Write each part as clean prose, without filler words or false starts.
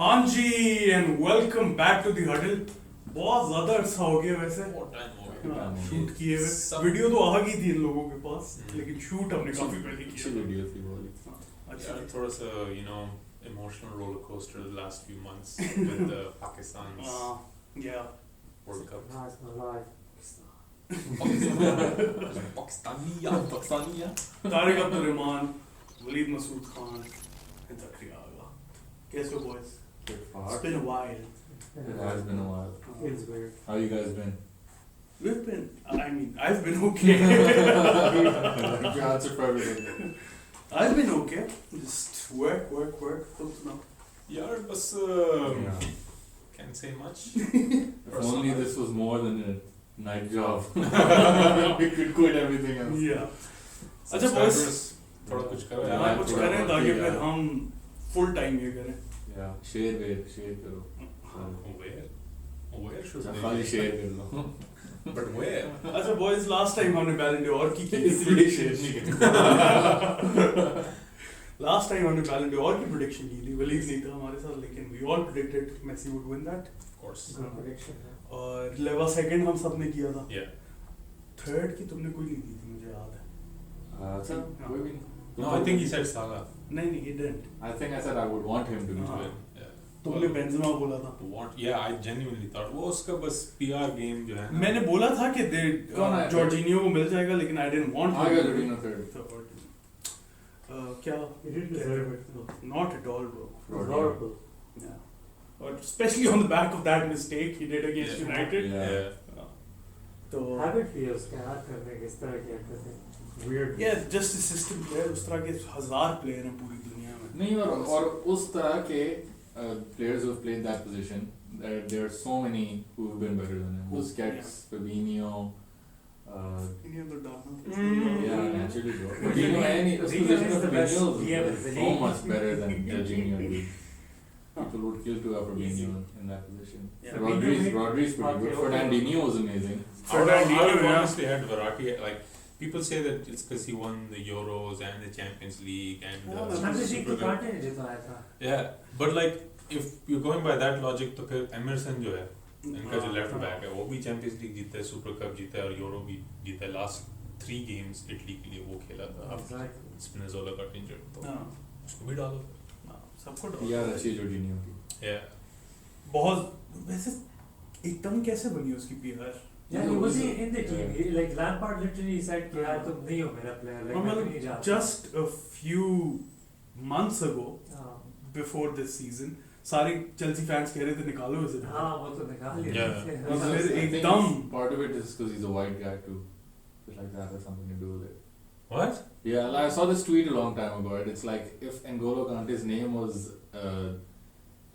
हाँ जी and welcome back to the huddle. बहुत ज्यादा अर्सा हो गया वैसे शूट किए हुए। वीडियो तो आ गई थी इन लोगों के पास, लेकिन शूट हमने काफी पहले किया। वीडियो थी वो। अच्छा थोड़ा सा emotional roller coaster the last few months with the Pakistan's yeah World Cup. Nice, my life. Pakistani. Tariq Abdul Rahman, Waleed Masood Khan, Zakaria आगा। कैसे हो boys? It's been a while. It has been a while. Feels weird. How you guys been? We've been, I mean, I've been okay. You answer for everything. I've been okay. Just work. Full now. Yeah, but can't say much. If only this was more than a night job. We could quit everything else. Yeah. अच्छा boys, थोड़ा कुछ करो हाँ, यार। कुछ करें ताकि फिर हम full time ये करें। Yeah, share करो. Where should they? खाली share कर लो. But where? अच्छा boys, last time हमने Ballon d'Or की इसलिए share नहीं करते. Last time हमने Ballon d'Or की prediction की थी, वलीद नहीं था हमारे साथ, लेकिन we all predicted Messi would win that. Of course. Good prediction. और लेवा second हम सब ने किया था। Yeah. Third की तुमने कोई नहीं दी थी, मुझे याद है। अच्छा, कोई भी नहीं. No, I think he said Salah. नहीं, he didn't. I think I said I would want him to To win. win. Yeah. तुमने बेंजेमा बोला था। Yeah, I genuinely thought वो उसका बस PR game जो है ना। मैंने बोला था कि कौन है? जॉर्जिनियो को मिल जाएगा, लेकिन I didn't want I him got to Jorginho win. third. क्या? He didn't deserve it. No. Not at all, bro. It was horrible. Yeah. Or especially on the back of that mistake he did against Yeah. United. Yeah. तो Habit भी है उसके हाथ करने के, इस तरह की हरकतें. Weird. yeah, just a system player, उस तरह के 1000 player हैं पूरी दुनिया में. नहीं और उस तरह के players who have played that position, there are so many who have been better than him. Busquets, Fabinho. इन्हें तो डालना था. Yeah, naturally bro. Fabinho and his position of Fabinho is so much better than Jorginho. People would kill to have Fabinho in that position. Yeah. Rodri's pretty good. Fernandinho was amazing. I would honestly had Verratti. Like people say that it's because he won the Euros and the Champions League and Champions League Super तो Cup. कांटे नहीं जिताया था. Yeah, but like if you're going by that logic, तो फिर Emerson जो है इनका जो लेफ्ट बैक है वो भी चैंपियंस लीग जीता है, सुपर कप जीता है और यूरो भी जीता है. लास्ट 3 गेम्स इटली के लिए वो खेला था. Exactly. स्पिनोज़ोला got injured, तो हाँ, उसको भी डालो. सबको डालो. याद अच्छी है Jorginho की. Yeah. बहुत वैसे एकदम कैसे बनी उसकी PR? Yeah, he was in the team. He, like Lampard literally said कि यार तुम नहीं हो मेरा player. Like मैं नहीं जा. Just a few months ago, before this season, सारे चेल्सी फैंस कह रहे थे निकालो इसे. हाँ वो तो निकाल लिया. Yeah. फिर I think एकदम part of it is because he's a white guy too. It's like that has something to do with it. What? Yeah, like, I saw this tweet a long time ago. It's like if N'Golo Kante's name was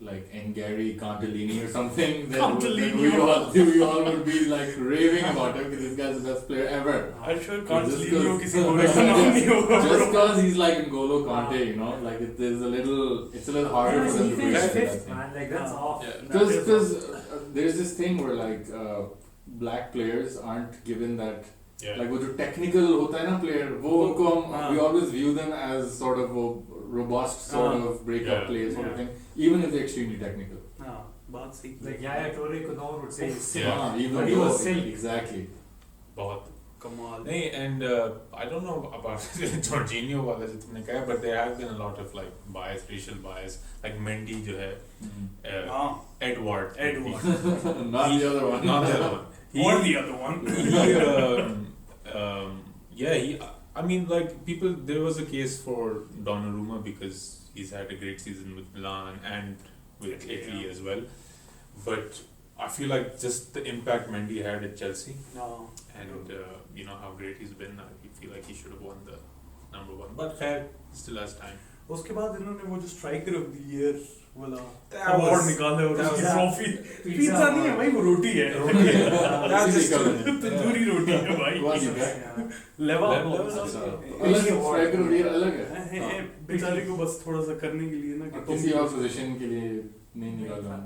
like Ngari Cantalini or something, then Cantalini. we all would be like raving about him because this guy's the best player ever. I'm sure Just Cancelino because- किसी को ऐसा नाम नहीं होगा. Just because he's like N'Golo Kante, you know, like it's a little harder for them to He break finished that fifth, thing. man. Like that's off. Yeah. Because there's this thing where like black players aren't given that. Yeah. Like वो जो technical होता है ना player, वो उनको हम we always view them as sort of वो robust sort of breakup Yeah. players sort of Yeah. thing, even if they're extremely technical. हाँ, बात सही की. Like Yaya Toure को no one would say he's sick. Yeah. Even But he though was sick. exactly. बहुत. कमाल. नहीं, and I don't know about Jorginho वाला जो तुमने कहा, but there have been a lot of like bias, racial bias, like Mendy जो है, हाँ, Edward. Not the other one. Not the other one. or the other one. I mean, like people, there was a case for Donnarumma because he's had a great season with Milan and with Italy as well. But I feel like just the impact Mendy had at Chelsea No. and you know how great he's been. I feel like he should have won the #1. But fair, still has time. उसके बाद इन्होंने वो जो striker of the year वाला That award was- निकाला और that उसकी was- trophy Pizza pizza नहीं है भाई, वो रोटी है. That's just तंदूरी रोटी है भाई. What is that? लेवा अलग striker of the year अलग है. बेचारे को बस थोड़ा सा करने के लिए ना कि किसी और पोजीशन के लिए नहीं निकाला.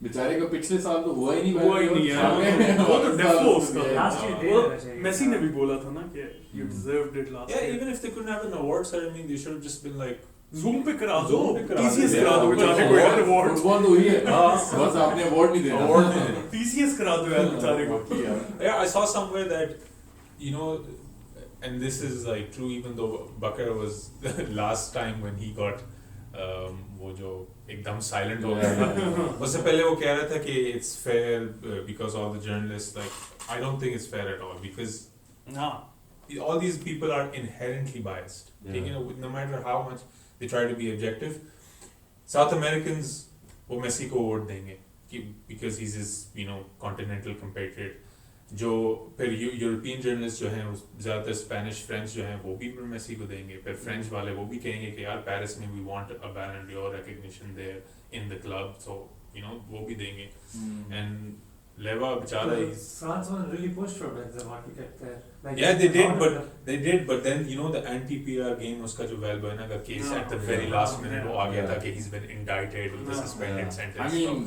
बेचारे को पिछले साल तो हुआ ही नहीं. हुआ ही नहीं है. वो तो डेफो उसका. Last year दे वो देना चाहिए. मेसी ने भी बोला था ना कि you deserved it last Yeah, year. even if they couldn't have an award ceremony, they should have just been like, zoom पे करा दो, Zoom पे करा टीसीएस दो, करा दो yeah. बेचारे को यार अवार्ड, फुटबॉल तो वही है, बस आपने अवार्ड नहीं देना। Award नहीं देना। टीसीएस करा दो यार बेचारे को। Yeah, I saw somewhere that, you know, and this is like true even though Bakar was the last time when he got वो जो एकदम silent हो गया था, उससे पहले वो कह रहा था कि it's fair because all the journalists, like, I don't think it's fair at all because हाँ all these people are inherently biased. Yeah. You know, no matter how much they try to be objective, South Americans वो Messi को vote देंगे कि because he's his, you know, continental compatriot. जो फिर European journalist जो हैं ज़्यादातर Spanish French जो हैं वो भी मेसी को देंगे, फिर फ्रेंच वाले वो भी कहेंगे कि यार पेरिस में we want a Ballon d'Or recognition there in the club, so you know वो भी देंगे। एंड लेवा बेचारा France one really pushed for Benzema to get there. Like, Yeah, they did, but then you know the anti-PR game, उसका जो Valbuena का case at the very last minute वो आ गया था कि he's been indicted with a suspended sentence. I mean,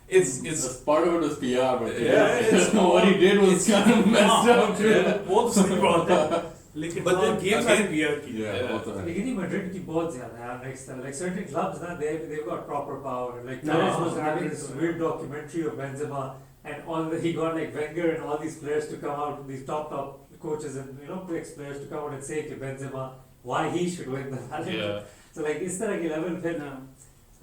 it's part of it was PR, but it's what he did was kind of messed up too. वो तो सही बात है, लेकिन But then गेम again- सारे पीआर की। Yeah, वो तो है। लेकिन Madrid की बहुत ज़्यादा है next level. Like certain clubs ना they've got proper power. Like No, Perez was having Madrid this तो- weird documentary of Benzema and he got like Wenger and all these players to come out, these top coaches and you know ex-players to come out and say to Benzema why he should win the Ballon d'Or. yeah. So like इस तरह के level फिर हाँ।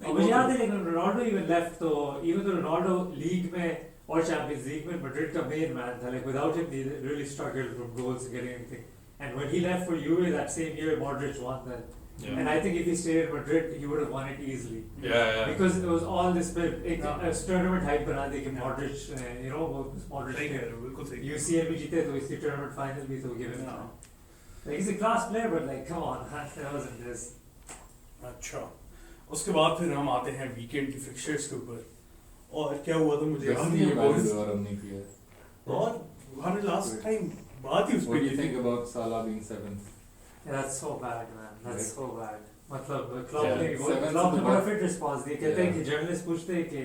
मुझे याद है लेकिन Ronaldo even left तो even though रोनाल्डो लीग में और चैंपियंस लीग में मैड्रिड का मेन मैन था, like without him they really struggled from goals and getting anything, and when he left for Juve that same year Modric won that, Yeah. and I think if he stayed at Madrid he would have won it easily Yeah. because it was all this big हाँ। tournament hype बना दी कि Modric you know वो सही Modric कह रहे हो, बिल्कुल सही। UCL भी जीते तो इसकी tournament final भी तो give him हाँ। like he's a class player but like come on that wasn't this. अच्छा, उसके बाद फिर हम आते हैं वीकेंड की फिक्चर्स के ऊपर, और क्या हुआ था मुझे याद वैसे नहीं ये है बात boys। दोबारा नहीं किया। और हमारे लास्ट टाइम बात ही उस What पे do you की think थी। about Salah being seventh? Yeah, that's so bad, man. That's Right. so bad. मतलब Klopp Yeah, ने seventh Klopp to ने the बड़ा bottom. fit response दिया। कहते हैं Yeah. कि journalists पूछते हैं कि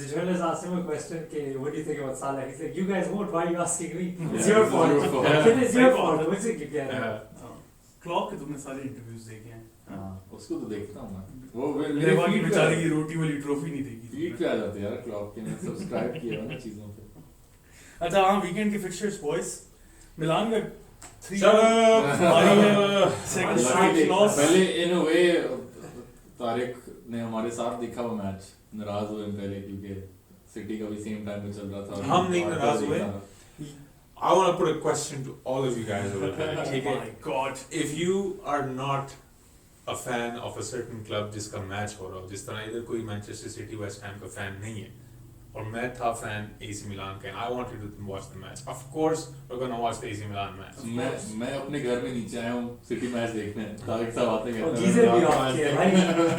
the journalist asked him a question कि what do you think about Salah? He's like, you guys vote. Why are you asking me? It's Yeah, your it's fault. your fault. Then it's your सही fault. बात। मुझसे क्यों कह रहे हो? Yeah. Klopp के तुमने सारे इंटरव्यूज देखे हैं। हाँ, उसको तो देखता हूँ मैं। वो मेरे लेवा की feed पे बेचारे की रोटी वाली ट्रॉफी नहीं देखी। feed पे आ जाते हैं यार क्लब के, मैं सब्सक्राइब किया हुआ ना चीजों पे। अच्छा हाँ, वीकेंड के फिक्चर्स बॉयज, मिलान में 3 Shut up! हारी है, second Lucky strike day. Loss. पहले in a way तारिक ने हमारे साथ देखा वो मैच, नाराज हुए हम पहले क्योंकि सिटी का भी सेम टाइम में चल रहा था। हम नहीं नाराज हुए। I want to put a question to all of you guys over there. Oh ठीक है? my God. If you are not a fan of a certain club जिसका मैच हो रहा हो, जिस तरह इधर कोई मैनचेस्टर सिटी वेस्ट हैम का फैन नहीं है, और मैं था फैन AC मिलान का, I wanted to watch the match. Of course, we're gonna watch the AC Milan match. मैं अपने घर में नीचे आया हूँ सिटी मैच देखने, तारिक साहब आते हैं और गीजर भी ऑफ किया है भाई।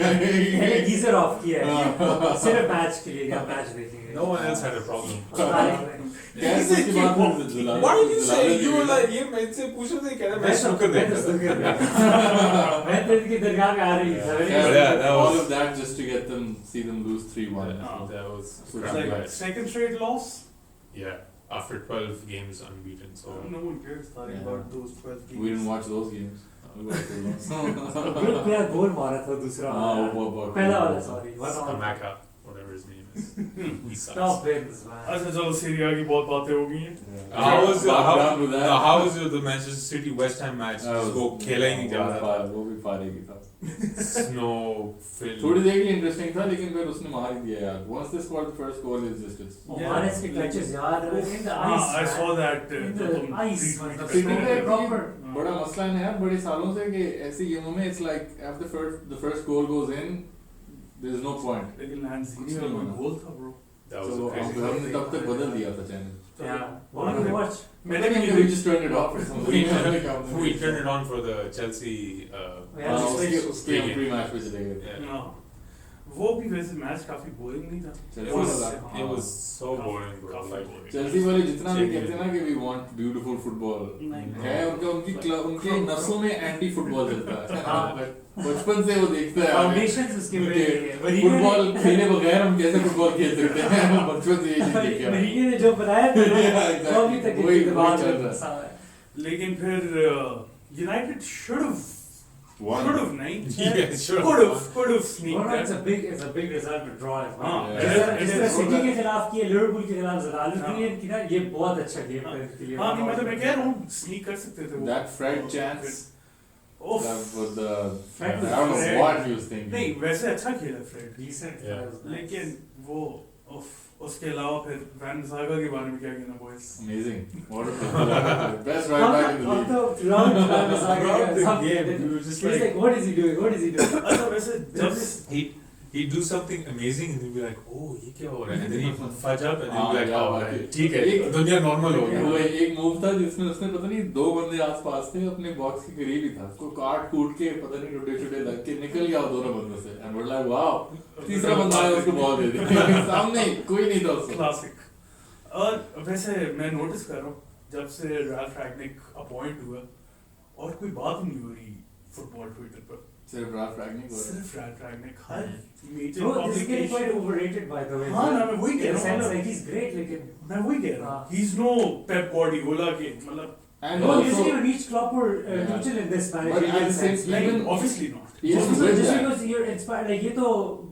मैंने गीजर ऑफ किया है सिर्फ मैच के लिए, क्या मैच देखेंगे? No one else had a problem. Tariq ने- कैसे इसके बाद What did you say? You were like, ये मैं से पूछ रहे थे, कह रहे मैं स्नूकर देख रहा था. मैं तो इनकी दरगाह में आ रही थी। Yeah, that all was- of that just to get them, see them lose 3-1. That was It's It's crap like match. second straight loss. Yeah, after 12 games unbeaten. So No one cares about those 12 games. We didn't watch those games. We watched those ones. Group में गोल मारा था दूसरा हाँ, वाला। वो बहुत पहला वाला sorry one on Kamaka, whatever his name is, he sucks. Top wins man. अच्छा चलो सीरिया की बहुत बातें हो गई हैं। How was Background with that. how was the Manchester City West Ham match? जिसको खेला ही नहीं जा रहा था. वो भी फारेगी था। Snow filled. थोड़ी देर के लिए इंटरेस्टिंग था लेकिन फिर उसने मार ही दिया यार। Once they scored the first goal, it's just it's. मारेस के टचेस यार इन द हाँ, आइस I saw that. इन जो द तुम आइस tweet मतलब करते City हो। का एक प्रॉपर बड़ा मसला है ना यार बड़े सालों से कि ऐसी गेमों में it's like after the first goal goes in, there's no point. लेकिन लैंडसीनी कुछ नहीं में होना। गोल था bro. That was So a crazy. हमने तब तक बदल दिया था चैनल। या वन टू वॉच मैंने भी we just turned it off or something. We turned it on for the Chelsea. Yeah, हाँ, just उसके हम प्री-मैच पे चले गए। Yeah. हाँ, वो भी वैसे मैच काफी बोरिंग नहीं था। It was so boring, bro. Like, Chelsea वाले जितना भी कहते हैं ना कि we want beautiful football, नहीं। है उनकी क्लब उनके नसों में एंटी फुटबॉल चलता है। बचपन से वो देखता है फाउंडेशंस उसके बड़े फुटबॉल खेले बगैर हम कैसे फुटबॉल खेल सकते हैं। बचपन से ये चीज देखा है। महीने ने जो बनाया था Yeah, वो अभी तक exactly. दिमाग वही चल में रहा है। बसा हुआ है। लेकिन फिर United should One. Could have, नहीं? Yeah, sure. Could have sneaked No, that. it's a big result to draw as well. हाँ, Yeah. जिस तरह सिटी के खिलाफ किए, लिवरपूल के खिलाफ ज़लालुद्दीन की ना, ये बहुत अच्छा गेम था इनके लिए. हाँ, नहीं, मतलब मैं कह रहा हूँ sneak कर सकते थे वो. That Fred chance. Oof. That was the. Fred I was don't know Fred. what he was thinking. नहीं, वैसे अच्छा खेला फ्रेड. Decent. Yeah. लेकिन वो उसके अलावा फिर वैन सागा के बारे में क्या कहना boys. Amazing. What a footballer. Best right back in the league. Throughout the game, we were just like, what is he doing? What is he doing? अच्छा वैसे जब he'd do something amazing and he'd be like, oh, ये क्या हो रहा है? And then he'd fudge up and he'd be like, हाँ, oh, yeah, ठीक है, दुनिया normal हो वो गया. एक मूव था जिसमें उसने पता नहीं 2 बंदे आसपास थे अपने बॉक्स के करीब ही था उसको काट कूट के पता नहीं टुटे लग के निकल गया दोनों बंदों से and we were like wow तीसरा बंदा आया उसको बॉल दे दी सामने कोई नहीं था उसको. क्लासिक. और वैसे मैं नोटिस कर रहा हूँ जब से रैल्फ रैगनिक अपॉइंट हुआ और कोई बात नहीं हो रही फुटबॉल ट्विटर पर. सिर्फ रैल्फ रैगनिक हो रहा है. सिर्फ रैल्फ रैगनिक हर major Bro, this is getting quite publication. overrated by the way. हाँ ना मैं वही In कह a रहा sense, हूँ. like he's great, लेकिन मैं वही कह रहा हाँ. हूँ. He's no Pep Guardiola के मतलब And no, he also, doesn't even reach Klopp or Yeah. Tuchel in this But managerial at the same sense. time, like even- obviously not. Yes, Also, with just that. because you're inspired, like ये तो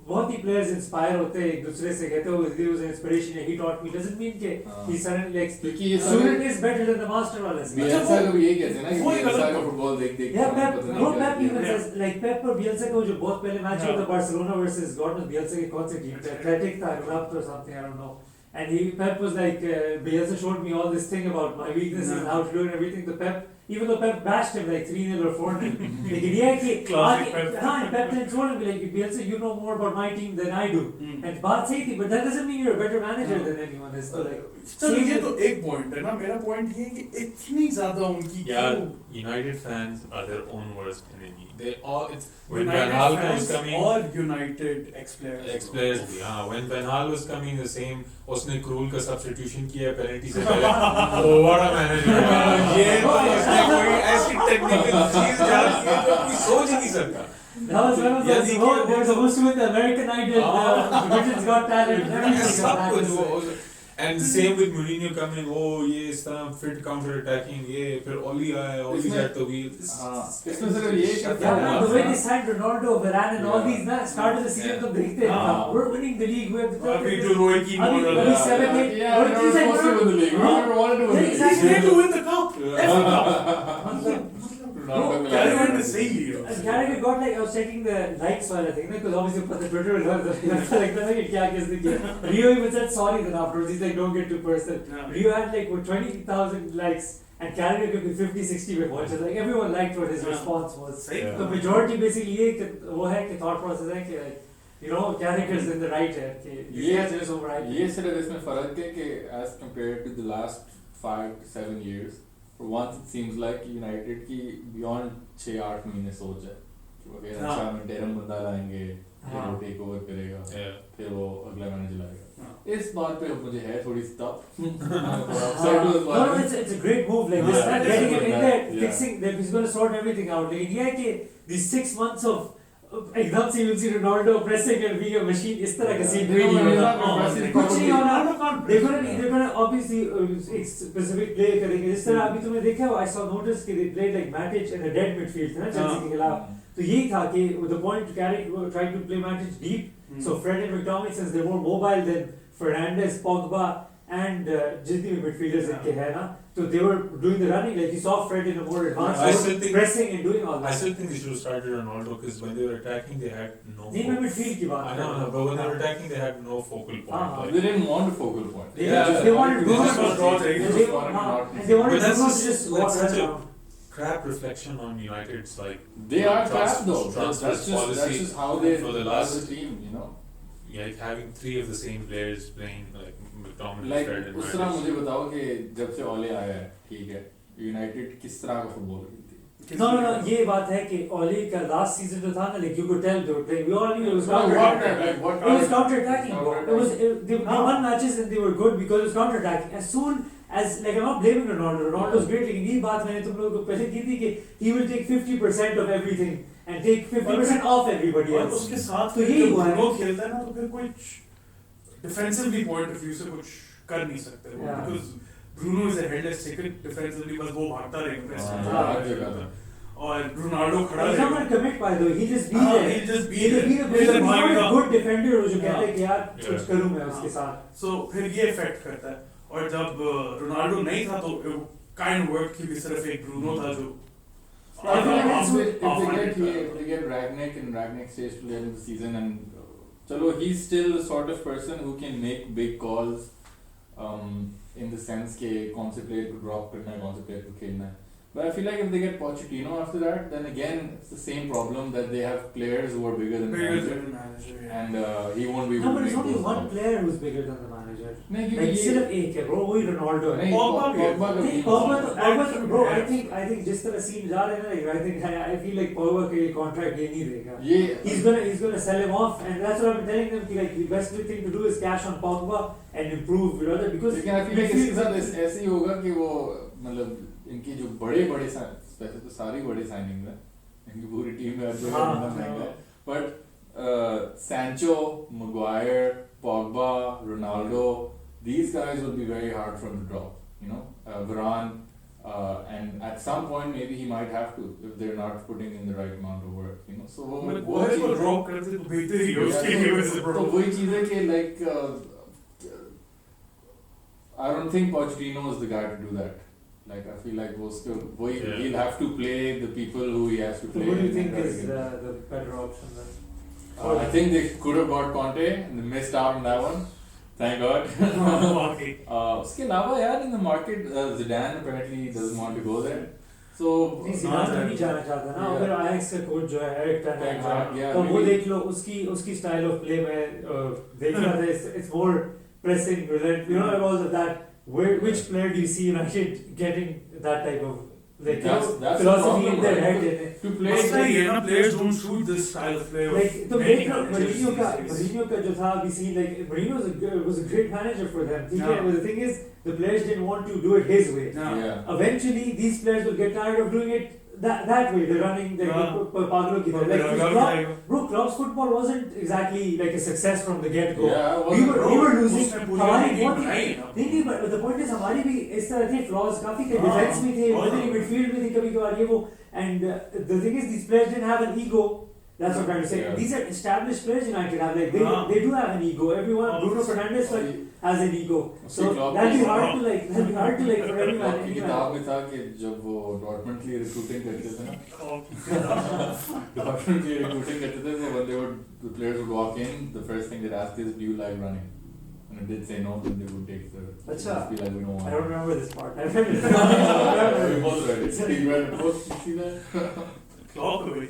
बहुत ही players inspire होते हैं एक दूसरे से कहते हो he was an inspiration he taught me doesn't mean कि हाँ. he suddenly like क्योंकि ये student is better than the master वाला से. बियल्सा का भी यही कहते हैं ना कि वो एक बियल्सा अलग का बात. फुटबॉल देख देख Yeah, के Pep, पता no, नहीं क्या Pep even किया. says like Pep और Bielsa का वो जो बहुत पहले मैच हुआ था Barcelona versus God knows Bielsa के कौन से टीम थे Athletic था Rapt or something I don't know. And Pep was like Bielsa showed me all this thing about my weaknesses and how to do it and everything. So Pep, even though Pep bashed him like 3-0 or 4-0, लेकिन ये है कि Classic Pep. हाँ Pep then told him like Bielsa you know more about my team than I do. And बात सही थी, but that doesn't mean you're a better manager than anyone else. So like चलो ये तो एक point है ना. मेरा पॉइंट ये है कि इतनी ज्यादा उनकी Yeah, क्यों United fans are their own worst enemy. They all, it's, when United Van Gaal was fans coming, और United ex-players. ex-players भी, हाँ, when Van Gaal was coming, the same, उसने क्रूल का substitution किया penalty से पहले. Oh, what a manager! ये तो उसने कोई ऐसी technical चीज डाल दी जो कोई सोच ही नहीं सकता. that was one of Yeah, those. the- Oh, they were supposed to win the American Idol, Britain's Got Talent, everything. सब back कुछ in वो the- and same with Mourinho coming, oh ये इस तरह fit counter attacking, ये फिर Oli आया, Oli's इसमें- at the wheel. हाँ, इसमें सिर्फ ये Shut क्या up. Yeah, the way they signed Ronaldo, Varane, and all Yeah. these, na, start of the season, Yeah. तो देखते हैं, हाँ. we're winning the league, we're the अभी जो रोए की अभी- मॉडल अभी है. 7-8, Yeah, और we things were like supposed to win the league. We हाँ. never wanted to win the Yeah, league. He's exactly. here to win the cup. मतलब Ronaldo No, मिला Carry है. on to say here. Carragher got like I was checking the likes while I think because obviously put the Twitter will hurt like that क्या किसने किया. Rio even said sorry then afterwards. He's like don't get too personal. Yeah. Rio had like what 20,000 likes and Carragher could be 50-60 with watches. Like everyone liked what his Yeah. response was. सही. Yeah. The majority basically ये कि वो है कि thought process है कि like you know Carragher's in the right है कि ये ये just override. ये सिर्फ इसमें फर्क है कि as compared to the last 5 to 7 years, for once it seems like United की beyond 6-8 महीने सोच है कि वो अगर हाँ. अच्छा हम interim बंदा लाएंगे फिर हाँ. वो टेक ओवर करेगा Yeah. फिर वो अगला मैनेजर लाएगा. हाँ. इस बात पे मुझे है थोड़ी stop. No, it's a great move like this. Yeah, man, it is getting him good, in man. there, Yeah. fixing that he's going to sort everything out. Like, yeah, कि these 6 months of एकदम से you'll see Ronaldo pressing and being a machine. इस तरह का scene No, नहीं no, होगा. no, no, pressing कुछ नहीं होना. can't They're gonna obviously एक specific play करेंगे. जिस तरह अभी तुमने देखा I saw notice कि they played like Matic in a dead midfield था ना Chelsea के खिलाफ. तो यही था कि the point to carry trying to play Matic deep. So Fred and McTominay, since they're more mobile than Fernandes, Pogba, and जितनी भी midfielders इनके हैं ना, so they were doing the running. Like you saw Fred in a more advanced I role, still think- pressing and doing all I that. still think they should have started Ronaldo because when they were attacking, they had no. नहीं मैं midfield की बात I कर know, रहा हूँ. but when they were attacking, they had no focal point. हाँ, like- They didn't want a focal point. They, Yeah, they wanted they Bruno just to want draw the- they they, just wanted हाँ, not- and they wanted But that's Bruno to just just like walk such a- around. crap reflection on United's like They are trans- crap though. That's transfer just policy how they for the as last a team, you know. like having 3 of the same players playing like McTominay, Like Fred, and उस तरह Matic. मुझे बताओ कि जब से ओले आया है, ठीक है, यूनाइटेड किस तरह का फुटबॉल खेलती है? No, ये बात है कि Oli का last season जो था ना, like you could tell they were playing. We all knew it was No, counter what- attacking. like, what It was kind- counter attacking. They won matches and they were good because it was counter attacking. As soon as like I'm not blaming Ronaldo. Ronaldo's great. लेकिन ये बात मैंने तुम लोगों को पहले की थी कि he will take 50% of everything and take 50% off everybody और else. उसके साथ तो यही हुआ है. ब्रूनो खेलता है ना तो फिर कुछ डिफेंसिवली पॉइंट ऑफ व्यू से कुछ कर नहीं सकते वो Yeah. Because Bruno is a headless ticket defensively बस वो भागता रहेगा प्रेस हाँ, करता हर रहेगा। जगह और रोनाल्डो खड़ा He's not रहेगा। gonna commit by the way. He'll just be हाँ, there. he'll just be He'll there. be the He's he's not भागेगा। a good defender जो कहता है कि यार Yeah. कुछ करूँ मैं हाँ। उसके साथ. So फिर ये इफेक्ट करता है। और जब रोनाल्डो नहीं था तो काइंड वर्क क्योंकि सिर्फ एक ब्रूनो था जो I think that's If what- they get Ragnick and Ragnick stays to the end of the season and chalo, he's still the sort of person who can make big calls in the sense के कौन से player को drop करना है, कौन से player को खेलना है. But I feel like if they get Pochettino after that, then again it's the same problem that they have players who are bigger than the manager, and he won't be No, able but to it's make only those one calls. player who's bigger than the manager. नहीं Like क्योंकि सिर्फ एक है bro, वही Ronaldo है. नहीं Pogba भी है। Pogba नहीं, Pogba bro, I think जिस तरह सीन जा रहे हैं ना, I think I feel like Pogba के लिए contract ये नहीं देगा. ये He's gonna sell him off, and that's what I've been telling them. कि like the best thing to do is cash on Pogba and improve rather because लेकिन I feel like इसके साथ ऐसे ही होगा कि वो मतलब इनकी जो बड़े वैसे तो सारी बड़ी साइनिंग है इनकी पूरी टीम में अच्छे हाँ, महंगा है but Sancho Maguire Pogba Ronaldo these guys will be very hard for him to drop, you know. Varane and at some point maybe he might have to if they're not putting in the right amount of work, you know. So मतलब वो वो चीज़- drop करते तो बेहतर ही है Yeah, उसके लिए वैसे तो वही चीज़ है कि like I don't think Pochettino is the guy to do that. Like I feel like Yeah. he'll have to play the people who he has to So play. who do you and think try to is get- the better option then? I think they could have got Conte and they missed out on that one. Thank God. वाकई उसके अलावा यार in the market Zidane apparently doesn't want to go there. So नहीं, Zidane तो नहीं जाना चाहता ना. Yeah. अगर Ajax का कोच जो है Erik ten Ten Hag, Hag, yeah, तो वो maybe- देख लो उसकी style of play में देख रहा था. It's more pressing, relent. You know about that. Which player do you see United getting that type of like That's the philosophy problem, in their right? head? to play मसला ये है ना players don't suit this style of play of Like तो many देख लो managers Mourinho का जो था अभी scene, like Mourinho was a great manager for them. ठीक है, Yeah. but the thing is the players didn't want to do it his way. Yeah. Yeah. Eventually these players will get tired of doing it that way. They're running the Yeah. पागलों की तरह. Like जाएगा Bro, Klopp's football wasn't exactly like a success from the get go. Yeah, we were losing. उसने पूरी हमारी team बहुत बनाई ना। नहीं but the point is हमारी भी इस तरह थे flaws काफी थे. हाँ, Defense में थे, बहुत middle midfield में थे कभी कभार ये वो. And the thing is these players didn't have an ego. That's what I'm trying to say. Yeah. These are established players United have. Like हाँ. they do have an ego. Everyone, Bruno Fernandes like has an ego. So Klopp that'd be is- hard to like. That'd be hard to like for anyone. की किताब में था कि जब वो Dortmund के लिए रिक्रूटिंग करते थे ना डॉर्टमंड के लिए रिक्रूटिंग करते थे so when they would the players would walk in the first thing they'd ask is do you like running and if they'd say no then they would take the Achha. just be like we don't want I don't remember this part. I we remember. both read it. You read it both? You see that? Klopp को भी